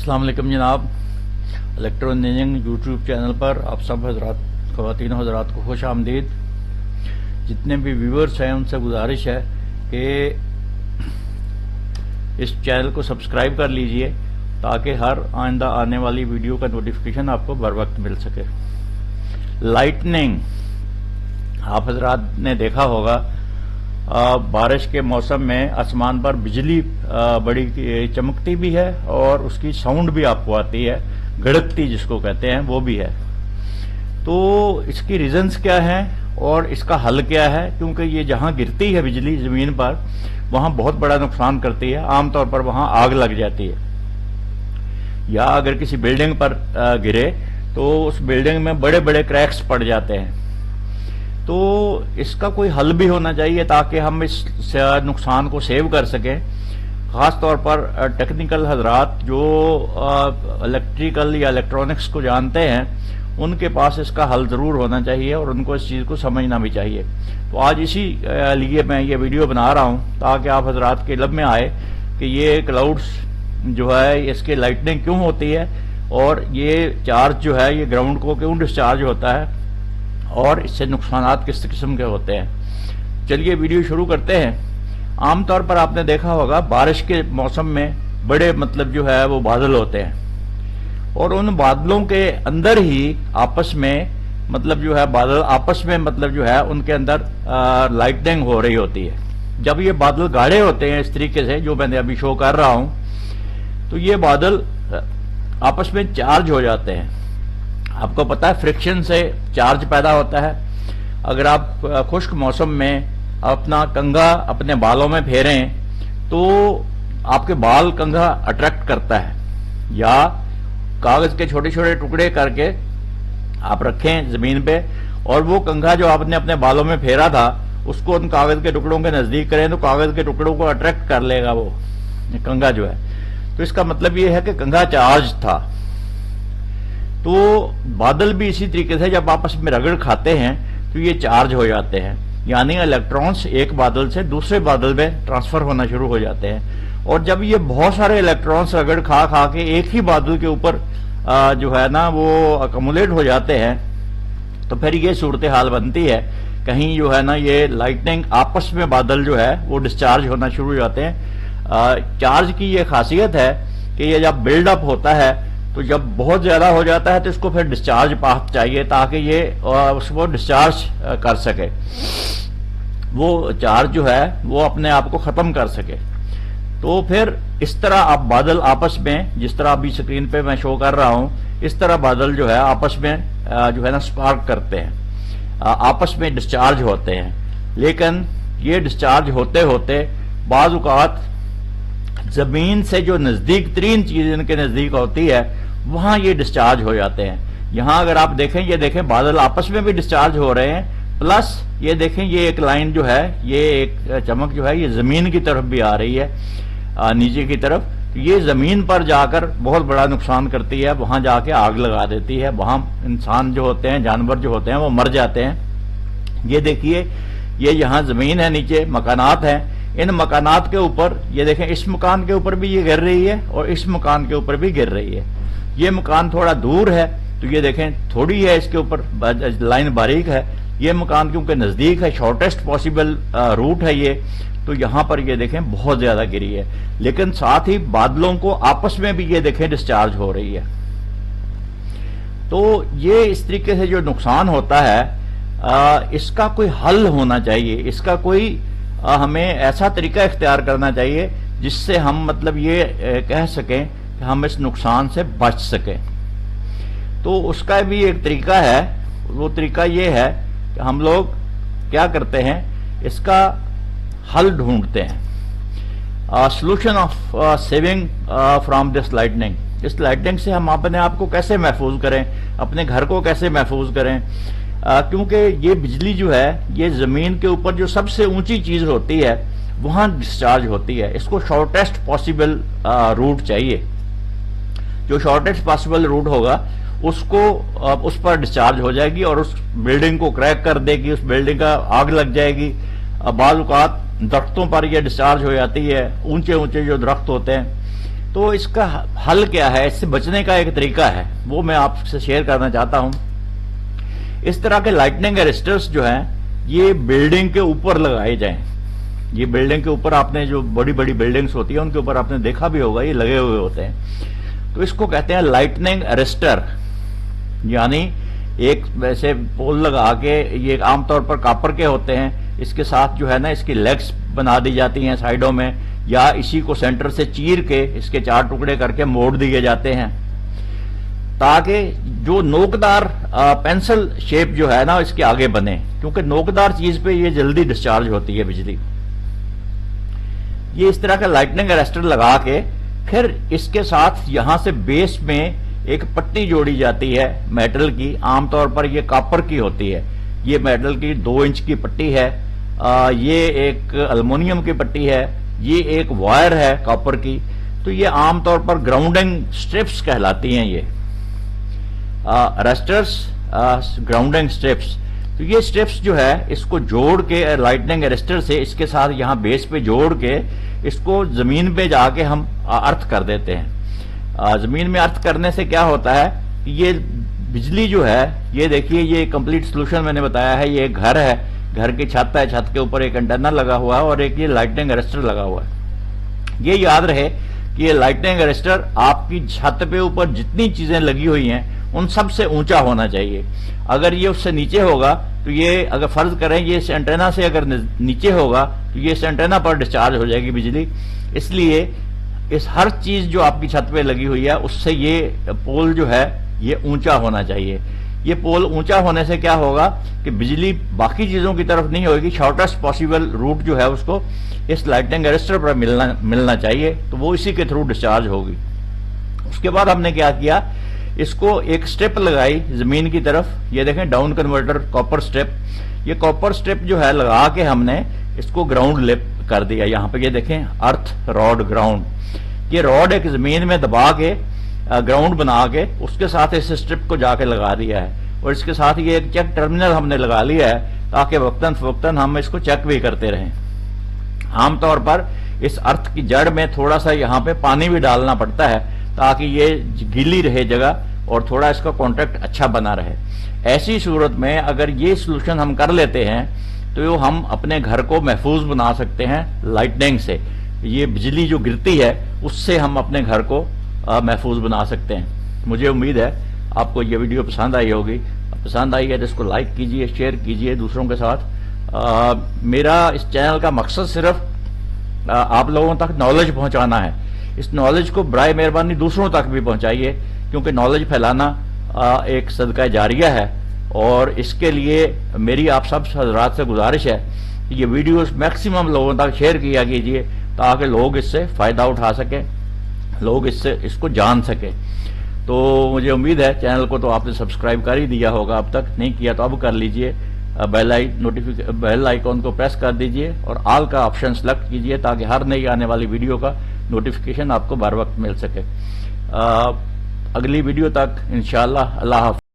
अस्सलाम वालेकुम जनाब। इलेक्ट्रो इंजीनियरिंग यूट्यूब चैनल पर आप सब हजरात, ख़वातीन हजरात को खुश आमदीद। जितने भी व्यूवर्स हैं उनसे गुजारिश है कि इस चैनल को सब्सक्राइब कर लीजिए ताकि हर आइंदा आने वाली वीडियो का नोटिफिकेशन आपको बर वक्त मिल सके। लाइटनिंग, आप हजरात ने देखा होगा बारिश के मौसम में आसमान पर बिजली बड़ी चमकती भी है और उसकी साउंड भी आपको आती है, गड़कती जिसको कहते हैं वो भी है। तो इसकी रीजंस क्या हैं और इसका हल क्या है, क्योंकि ये जहां गिरती है बिजली जमीन पर वहां बहुत बड़ा नुकसान करती है। आमतौर पर वहां आग लग जाती है, या अगर किसी बिल्डिंग पर गिरे तो उस बिल्डिंग में बड़े बड़े क्रैक्स पड़ जाते हैं। तो इसका कोई हल भी होना चाहिए ताकि हम इस नुकसान को सेव कर सकें। खास तौर पर टेक्निकल हजरात जो इलेक्ट्रिकल या इलेक्ट्रॉनिक्स को जानते हैं उनके पास इसका हल जरूर होना चाहिए और उनको इस चीज को समझना भी चाहिए। तो आज इसी लिए मैं ये वीडियो बना रहा हूं ताकि आप हजरात के इल्म में आए कि ये क्लाउड्स जो है इसके लाइटनिंग क्यों होती है और ये चार्ज जो है ये ग्राउंड को क्यों डिस्चार्ज होता है और इससे नुकसानात किस किस्म के होते हैं। चलिए वीडियो शुरू करते हैं। आमतौर पर आपने देखा होगा बारिश के मौसम में बड़े जो है वो बादल होते हैं और उन बादलों के अंदर ही आपस में जो है बादल आपस में जो है उनके अंदर लाइटनिंग हो रही होती है। जब ये बादल गाढ़े होते हैं इस तरीके से जो मैंने अभी शो कर रहा हूं, तो ये बादल आपस में चार्ज हो जाते हैं। आपको पता है फ्रिक्शन से चार्ज पैदा होता है। अगर आप खुश्क मौसम में अपना कंघा अपने बालों में फेरें तो आपके बाल कंघा अट्रैक्ट करता है, या कागज के छोटे छोटे टुकड़े करके आप रखें जमीन पे और वो कंघा जो आपने अपने बालों में फेरा था उसको उन कागज के टुकड़ों के नजदीक करें तो कागज के टुकड़ों को अट्रैक्ट कर लेगा वो कंघा जो है। तो इसका मतलब ये है कि कंघा चार्ज था। तो बादल भी इसी तरीके से जब आपस में रगड़ खाते हैं तो ये चार्ज हो जाते हैं, यानी इलेक्ट्रॉन्स एक बादल से दूसरे बादल में ट्रांसफर होना शुरू हो जाते हैं। और जब ये बहुत सारे इलेक्ट्रॉन्स रगड़ खा खा के एक ही बादल के ऊपर जो है ना वो अकमुलेट हो जाते हैं, तो फिर ये सूरत हाल बनती है। कहीं जो है ना ये लाइटनिंग आपस में बादल जो है वो डिस्चार्ज होना शुरू हो जाते हैं। चार्ज की ये खासियत है कि ये जब बिल्डअप होता है तो जब बहुत ज्यादा हो जाता है तो इसको फिर डिस्चार्ज पाथ चाहिए ताकि ये उसको डिस्चार्ज कर सके, वो चार्ज जो है वो अपने आप को खत्म कर सके। तो फिर इस तरह आप बादल आपस में, जिस तरह अभी स्क्रीन पे मैं शो कर रहा हूं, इस तरह बादल जो है आपस में जो है ना स्पार्क करते हैं, आपस में डिस्चार्ज होते हैं। लेकिन ये डिस्चार्ज होते होते बाज़ औक़ात जमीन से जो नजदीक तरीन चीज इनके नजदीक होती है वहां ये डिस्चार्ज हो जाते हैं। यहां अगर आप देखें, ये देखें बादल आपस में भी डिस्चार्ज हो रहे हैं, प्लस ये देखें ये एक लाइन जो है, ये एक चमक जो है ये जमीन की तरफ भी आ रही है, नीचे की तरफ। तो ये जमीन पर जाकर बहुत बड़ा नुकसान करती है, वहां जाके आग लगा देती है। वहां इंसान जो होते हैं, जानवर जो होते हैं वो मर जाते हैं। ये देखिए ये यहाँ जमीन है, नीचे मकानात हैं। इन मकानात के ऊपर ये देखें, इस मकान के ऊपर भी ये गिर रही है और इस मकान के ऊपर भी गिर रही है। ये मकान थोड़ा दूर है तो ये देखें थोड़ी है इसके ऊपर लाइन बारीक है। ये मकान क्योंकि नजदीक है, शॉर्टेस्ट पॉसिबल रूट है ये, तो यहां पर ये देखें बहुत ज्यादा गिरी है। लेकिन साथ ही बादलों को आपस में भी ये देखें डिस्चार्ज हो रही है। तो ये इस तरीके से जो नुकसान होता है इसका कोई हल होना चाहिए। इसका कोई हमें ऐसा तरीका इख्तियार करना चाहिए जिससे हम ये कह सकें कि हम इस नुकसान से बच सकें। तो उसका भी एक तरीका है। वो तरीका ये है कि हम लोग क्या करते हैं, इसका हल ढूंढते हैं। Solution of saving from this lightning. इस लाइटनिंग से हम अपने आप को कैसे महफूज करें, अपने घर को कैसे महफूज करें, क्योंकि ये बिजली जो है ये जमीन के ऊपर जो सबसे ऊंची चीज होती है वहां डिस्चार्ज होती है। इसको शॉर्टेस्ट पॉसिबल रूट चाहिए। जो शॉर्टेस्ट पॉसिबल रूट होगा उसको उस पर डिस्चार्ज हो जाएगी और उस बिल्डिंग को क्रैक कर देगी, उस बिल्डिंग का आग लग जाएगी। बाज़ औक़ात दरख्तों पर यह डिस्चार्ज हो जाती है, ऊंचे ऊंचे जो दरख्त होते हैं تو اس کا حل کیا ہے، اس سے بچنے کا ایک طریقہ ہے، وہ میں آپ سے شیئر کرنا چاہتا ہوں۔ اس طرح کے لائٹننگ ارسٹرز جو ہیں یہ بلڈنگ کے اوپر لگائے جائیں۔ یہ بلڈنگ کے اوپر آپ نے جو بڑی بڑی بلڈنگز ہوتی ہیں ان کے اوپر آپ نے دیکھا بھی ہوگا، یہ لگے ہوئے ہوتے ہیں۔ تو اس کو کہتے ہیں لائٹننگ ارسٹر، یعنی ایک ویسے پول لگا کے، یہ عام طور پر کاپر کے ہوتے ہیں، اس کے ساتھ جو ہے نا اس کی لیگز بنا دی جاتی ہیں سائیڈوں میں، یا اسی کو سینٹر سے چیر کے اس کے 4 ٹکڑے کر کے موڑ دیے جاتے ہیں، تاکہ جو نوکدار پینسل شیپ جو ہے نا اس کے آگے بنے، کیونکہ نوکدار چیز پہ یہ جلدی ڈسچارج ہوتی ہے بجلی۔ یہ اس طرح کا لائٹننگ ارسٹر لگا کے پھر اس کے ساتھ یہاں سے بیس میں ایک پٹی جوڑی جاتی ہے میٹل کی، عام طور پر یہ کاپر کی ہوتی ہے، یہ میٹل کی 2 انچ کی پٹی ہے، یہ ایک المونیم کی پٹی ہے، یہ ایک وائر ہے کاپر کی۔ تو یہ عام طور پر گراؤنڈنگ سٹرپس کہلاتی ہیں، یہ ارسٹرز گراؤنڈنگ سٹرپس۔ تو یہ سٹرپس جو ہے اس کو جوڑ کے لائٹننگ ارسٹر سے اس کے ساتھ یہاں بیس پہ جوڑ کے اس کو زمین پہ جا کے ہم ارتھ کر دیتے ہیں۔ زمین میں ارتھ کرنے سے کیا ہوتا ہے کہ یہ بجلی جو ہے، یہ دیکھیے یہ کمپلیٹ سولوشن میں نے بتایا ہے، یہ ایک گھر ہے، گھر کی چھت ہے، چھت کے اوپر ایک انٹرنل لگا ہوا ہے اور ایک یہ لائٹننگ ارسٹر لگا ہوا ہے۔ یہ یاد رہے کہ یہ لائٹننگ ارسٹر آپ کی چھت پہ اوپر جتنی چیزیں لگی ہوئی ہیں ان سب سے اونچا ہونا چاہیے۔ اگر یہ اس سے نیچے ہوگا تو یہ، اگر فرض کریں یہ اس اینٹینا سے اگر نیچے ہوگا تو یہ اس اینٹینا پر ڈسچارج ہو جائے گی بجلی۔ اس لیے اس ہر چیز جو آپ کی چھت پہ لگی ہوئی ہے اس سے یہ پول جو ہے یہ اونچا ہونا چاہیے۔ یہ پول اونچا ہونے سے کیا ہوگا کہ بجلی باقی چیزوں کی طرف نہیں ہوگی، شارٹسٹ پاسبل روٹ جو ہے اس کو اس لائٹننگ ارسٹر پر ملنا چاہیے، تو وہ اسی کے تھرو ڈسچارج ہوگی۔ اس کے بعد ہم نے کیا کیا، اس کو ایک سٹیپ لگائی زمین کی طرف، یہ دیکھیں ڈاؤن کنورٹر کاپر سٹیپ، یہ کاپر سٹیپ جو ہے لگا کے ہم نے اس کو گراؤنڈ لپ کر دیا۔ یہاں پہ یہ دیکھیں ارتھ راڈ گراؤنڈ، یہ راڈ ایک زمین میں دبا کے گراؤنڈ بنا کے اس کے ساتھ اس سٹرپ کو جا کے لگا دیا ہے، اور اس کے ساتھ یہ ایک چیک ٹرمینل ہم نے لگا لیا ہے تاکہ وقتاً فوقتاً ہم اس کو چیک بھی کرتے رہیں۔ عام طور پر اس ارتھ کی جڑ میں تھوڑا سا یہاں پہ پانی بھی ڈالنا پڑتا ہے تاکہ یہ گیلی رہے جگہ اور تھوڑا اس کا کانٹیکٹ اچھا بنا رہے۔ ایسی صورت میں اگر یہ سولوشن ہم کر لیتے ہیں تو ہم اپنے گھر کو محفوظ بنا سکتے ہیں لائٹننگ سے، یہ بجلی جو گرتی ہے اس سے ہم اپنے گھر کو محفوظ بنا سکتے ہیں۔ مجھے امید ہے آپ کو یہ ویڈیو پسند آئی ہوگی، پسند آئی ہے تو اس کو لائک کیجئے، شیئر کیجئے دوسروں کے ساتھ۔ میرا اس چینل کا مقصد صرف آپ لوگوں تک نالج پہنچانا ہے، اس نالج کو برائے مہربانی دوسروں تک بھی پہنچائیے، کیونکہ نالج پھیلانا ایک صدقہ جاریہ ہے، اور اس کے لیے میری آپ سب حضرات سے گزارش ہے کہ یہ ویڈیوز میکسیمم لوگوں تک شیئر کیا کیجئے تاکہ لوگ اس سے فائدہ اٹھا سکیں، لوگ اس کو جان سکیں۔ تو مجھے امید ہے چینل کو تو آپ نے سبسکرائب کر ہی دیا ہوگا، اب تک نہیں کیا تو اب کر لیجئے، بیل آئیکن کو پریس کر دیجئے اور آل کا آپشن سلیکٹ کیجئے تاکہ ہر نئی آنے والی ویڈیو کا نوٹیفیکیشن آپ کو بر وقت مل سکے۔ اگلی ویڈیو تک انشاءاللہ، اللہ حافظ۔